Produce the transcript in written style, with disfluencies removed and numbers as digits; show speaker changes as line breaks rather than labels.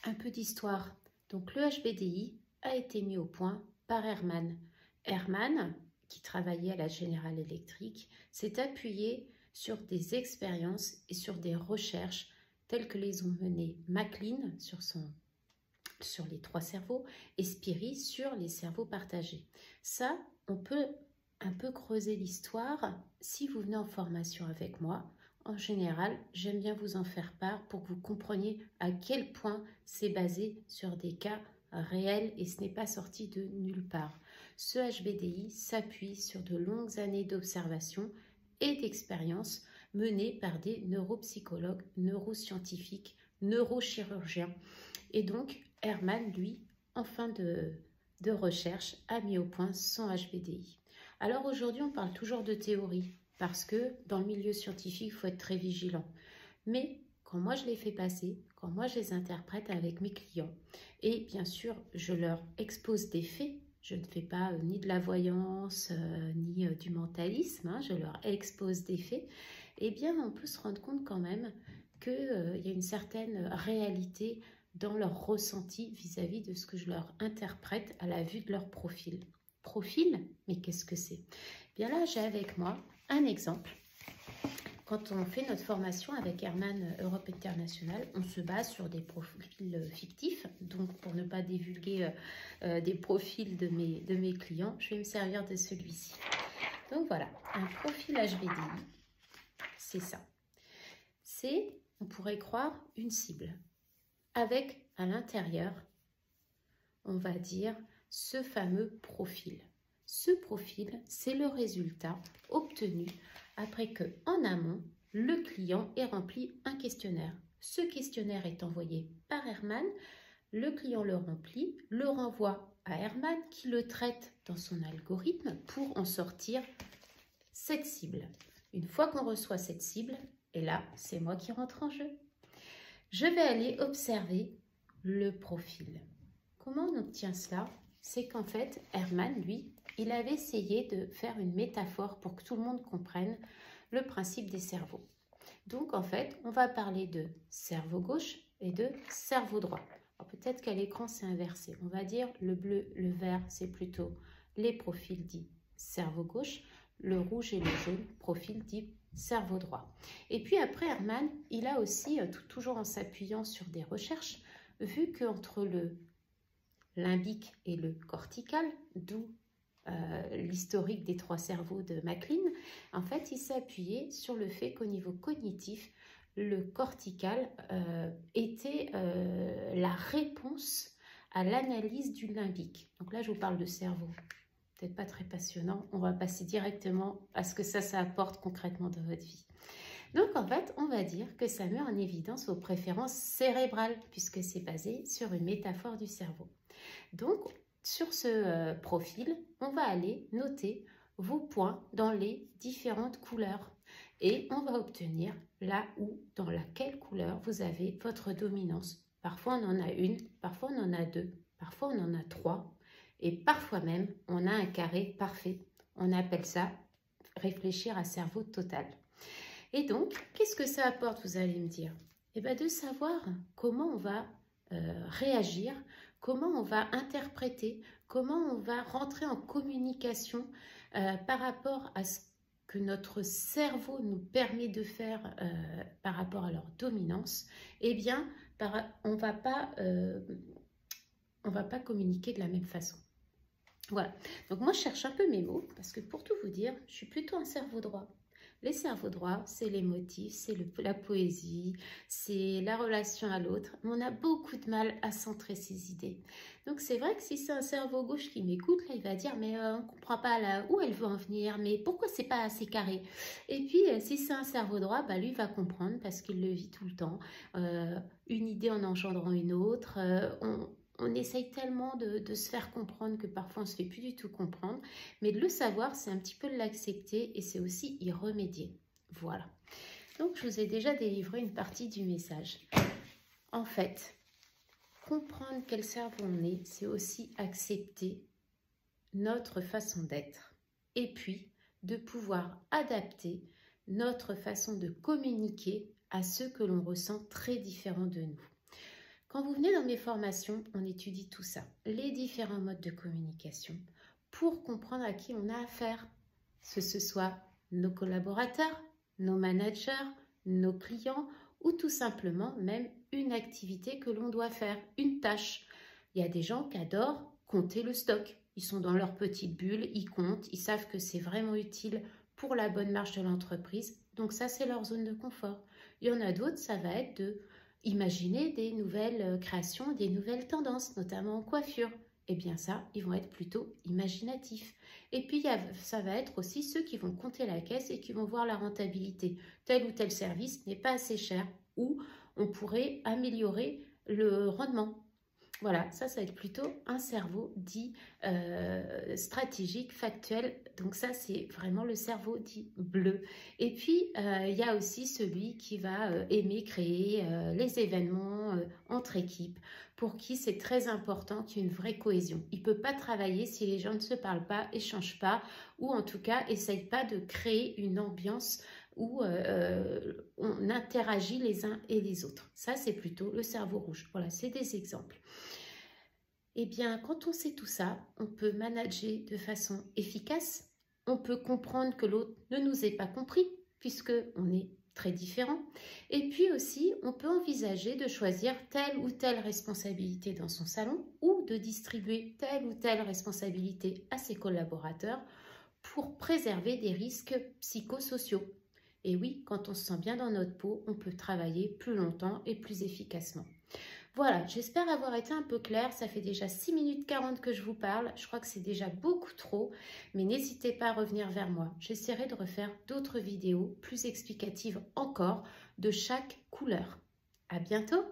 Un peu d'histoire. Donc le HBDI a été mis au point par Hermann. Hermann, qui travaillait à la General Electric, s'est appuyé sur des expériences et sur des recherches telles que les ont menées MacLean sur les 3 cerveaux et Spiri sur les cerveaux partagés. Ça, on peut un peu creuser l'histoire si vous venez en formation avec moi. En général, j'aime bien vous en faire part pour que vous compreniez à quel point c'est basé sur des cas réels et ce n'est pas sorti de nulle part. Ce HBDI s'appuie sur de longues années d'observation et d'expérience menées par des neuropsychologues, neuroscientifiques, neurochirurgiens. Et donc, Hermann, lui, en fin de recherche, a mis au point son HBDI. Alors aujourd'hui, on parle toujours de théorie, parce que dans le milieu scientifique, il faut être très vigilant. Mais quand moi je les fais passer, quand moi je les interprète avec mes clients, et bien sûr, je leur expose des faits, je ne fais pas ni de la voyance, ni du mentalisme, hein, je leur expose des faits, eh bien on peut se rendre compte quand même qu'il y a une certaine réalité dans leur ressenti vis-à-vis de ce que je leur interprète à la vue de leur profil. Profil, mais qu'est-ce que c'est? Bien là, j'ai avec moi un exemple. Quand on fait notre formation avec Hermann Europe International, on se base sur des profils fictifs. Donc, pour ne pas divulguer des profils de mes clients, je vais me servir de celui-ci. Donc voilà, un profil HBDI, c'est ça. C'est, on pourrait croire, une cible. Avec à l'intérieur, on va dire, ce fameux profil. Ce profil, c'est le résultat obtenu après que, en amont, le client ait rempli un questionnaire. Ce questionnaire est envoyé par Hermann, le client le remplit, le renvoie à Hermann qui le traite dans son algorithme pour en sortir cette cible. Une fois qu'on reçoit cette cible, et là, c'est moi qui rentre en jeu, je vais aller observer le profil. Comment on obtient cela? C'est qu'en fait, Hermann, lui, il avait essayé de faire une métaphore pour que tout le monde comprenne le principe des cerveaux. Donc, en fait, on va parler de cerveau gauche et de cerveau droit. Peut-être qu'à l'écran, c'est inversé. On va dire le bleu, le vert, c'est plutôt les profils dits cerveau gauche. Le rouge et le jaune, profil dit cerveau droit. Et puis après, Hermann, il a aussi, toujours en s'appuyant sur des recherches, vu qu'entre le limbique et le cortical, d'où l'historique des 3 cerveaux de MacLean, en fait, il s'est appuyé sur le fait qu'au niveau cognitif, le cortical était la réponse à l'analyse du limbique. Donc là, je vous parle de cerveau. Peut-être pas très passionnant. On va passer directement à ce que ça apporte concrètement dans votre vie. Donc, en fait, on va dire que ça met en évidence vos préférences cérébrales, puisque c'est basé sur une métaphore du cerveau. Donc, sur ce profil, on va aller noter vos points dans les différentes couleurs et on va obtenir là où, dans laquelle couleur vous avez votre dominance. Parfois, on en a une, parfois, on en a 2, parfois, on en a 3 et parfois même, on a un carré parfait. On appelle ça réfléchir à cerveau total. Et donc, qu'est-ce que ça apporte, vous allez me dire? Eh bien, de savoir comment on va réagir, comment on va interpréter, comment on va rentrer en communication par rapport à ce que notre cerveau nous permet de faire par rapport à leur dominance, eh bien, on va pas communiquer de la même façon. Voilà, donc moi je cherche un peu mes mots, parce que pour tout vous dire, je suis plutôt un cerveau droit. Les cerveaux droits, c'est les motifs, c'est la poésie, c'est la relation à l'autre. Mais on a beaucoup de mal à centrer ses idées. Donc c'est vrai que si c'est un cerveau gauche qui m'écoute, là il va dire mais on ne comprend pas là où elle veut en venir, mais pourquoi c'est pas assez carré? Et puis si c'est un cerveau droit, bah, lui va comprendre parce qu'il le vit tout le temps. Une idée en engendrant une autre, on essaye tellement de se faire comprendre que parfois on ne se fait plus du tout comprendre. Mais de le savoir, c'est un petit peu de l'accepter et c'est aussi y remédier. Voilà. Donc, je vous ai déjà délivré une partie du message. En fait, comprendre quel cerveau on est, c'est aussi accepter notre façon d'être. Et puis, de pouvoir adapter notre façon de communiquer à ceux que l'on ressent très différents de nous. Quand vous venez dans mes formations, on étudie tout ça, les différents modes de communication, pour comprendre à qui on a affaire, que ce soit nos collaborateurs, nos managers, nos clients ou tout simplement même une activité que l'on doit faire, une tâche. Il y a des gens qui adorent compter le stock. Ils sont dans leur petite bulle, ils comptent, ils savent que c'est vraiment utile pour la bonne marche de l'entreprise. Donc ça, c'est leur zone de confort. Il y en a d'autres, ça va être de imaginer des nouvelles créations, des nouvelles tendances, notamment en coiffure. Eh bien ça, ils vont être plutôt imaginatifs. Et puis, ça va être aussi ceux qui vont compter la caisse et qui vont voir la rentabilité. Tel ou tel service n'est pas assez cher ou on pourrait améliorer le rendement. Voilà, ça va être plutôt un cerveau dit stratégique, factuel. Donc ça, c'est vraiment le cerveau dit bleu. Et puis, il y a aussi celui qui va aimer créer les événements entre équipes, pour qui c'est très important qu'il y ait une vraie cohésion. Il ne peut pas travailler si les gens ne se parlent pas, échangent pas, ou en tout cas, n'essayent pas de créer une ambiance où on interagit les uns et les autres. Ça, c'est plutôt le cerveau rouge. Voilà, c'est des exemples. Eh bien, quand on sait tout ça, on peut manager de façon efficace. On peut comprendre que l'autre ne nous ait pas compris, puisqu'on est très différents. Et puis aussi, on peut envisager de choisir telle ou telle responsabilité dans son salon ou de distribuer telle ou telle responsabilité à ses collaborateurs pour préserver des risques psychosociaux. Et oui, quand on se sent bien dans notre peau, on peut travailler plus longtemps et plus efficacement. Voilà, j'espère avoir été un peu claire. Ça fait déjà 6 minutes 40 que je vous parle. Je crois que c'est déjà beaucoup trop, mais n'hésitez pas à revenir vers moi. J'essaierai de refaire d'autres vidéos plus explicatives encore de chaque couleur. À bientôt!